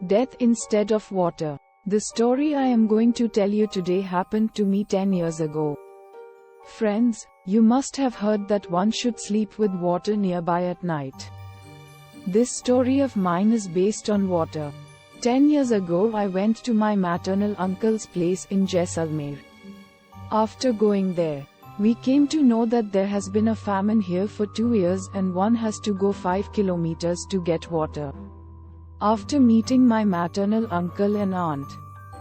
Death instead of water. The story I am going to tell you today happened to me 10 years ago. Friends, you must have heard that one should sleep with water nearby at night. This story of mine is based on water. 10 years ago I went to my maternal uncle's place in Jaisalmer. After going there, we came to know that there has been a famine here for 2 years and one has to go 5 kilometers to get water. After meeting my maternal uncle and aunt,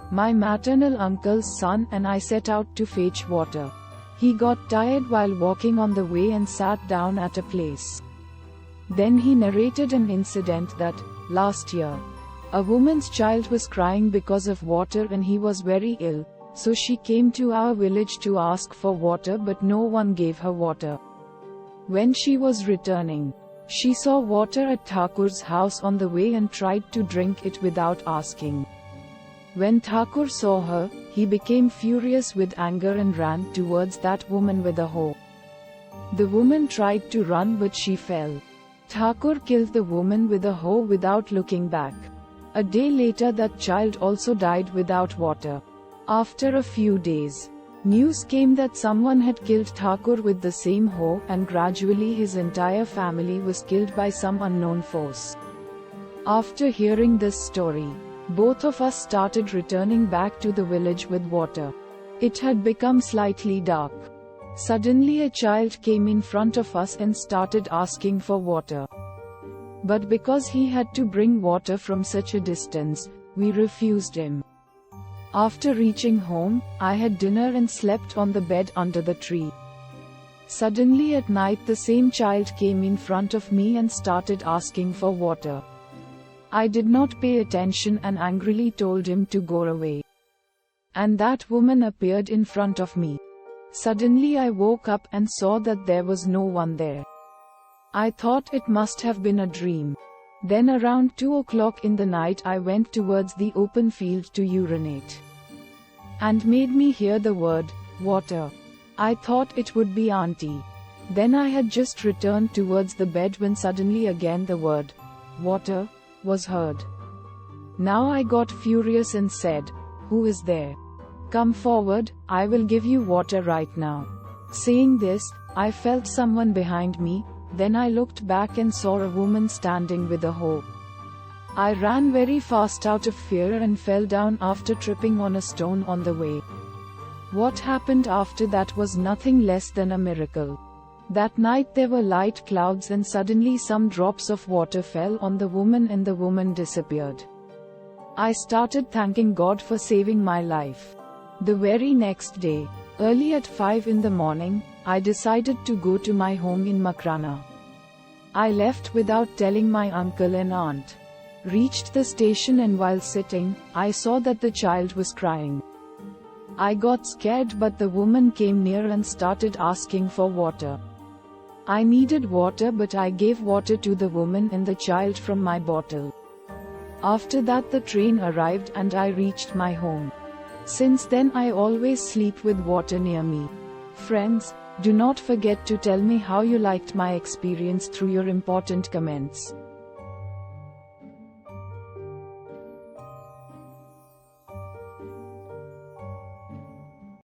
my maternal uncle's son and I set out to fetch water. He got tired while walking on the way and sat down at a place. Then he narrated an incident that, last year, a woman's child was crying because of water and he was very ill, so she came to our village to ask for water but no one gave her water. When she was returning, she saw water at Thakur's house on the way and tried to drink it without asking. When Thakur saw her, he became furious with anger and ran towards that woman with a hoe. The woman tried to run but she fell. Thakur killed the woman with a hoe without looking back. A day later that child also died without water. After a few days, news came that someone had killed Thakur with the same hoe and gradually his entire family was killed by some unknown force. After hearing this story, both of us started returning back to the village with water. It had become slightly dark. Suddenly a child came in front of us and started asking for water. But because he had to bring water from such a distance, we refused him. After reaching home, I had dinner and slept on the bed under the tree. Suddenly at night the same child came in front of me and started asking for water. I did not pay attention and angrily told him to go away. And that woman appeared in front of me. Suddenly I woke up and saw that there was no one there. I thought it must have been a dream. Then around 2 o'clock in the night I went towards the open field to urinate. And made me hear the word, water. I thought it would be auntie. Then I had just returned towards the bed when suddenly again the word, water, was heard. Now I got furious and said, who is there? Come forward, I will give you water right now. Saying this, I felt someone behind me, then I looked back and saw a woman standing with a hoe. I ran very fast out of fear and fell down after tripping on a stone on the way. What happened after that was nothing less than a miracle. That night there were light clouds and suddenly some drops of water fell on the woman and the woman disappeared. I started thanking God for saving my life. The very next day, early at 5 in the morning, I decided to go to my home in Makrana. I left without telling my uncle and aunt. Reached the station and while sitting, I saw that the child was crying. I got scared but the woman came near and started asking for water. I needed water but I gave water to the woman and the child from my bottle. After that the train arrived and I reached my home. Since then I always sleep with water near me. Friends, do not forget to tell me how you liked my experience through your important comments.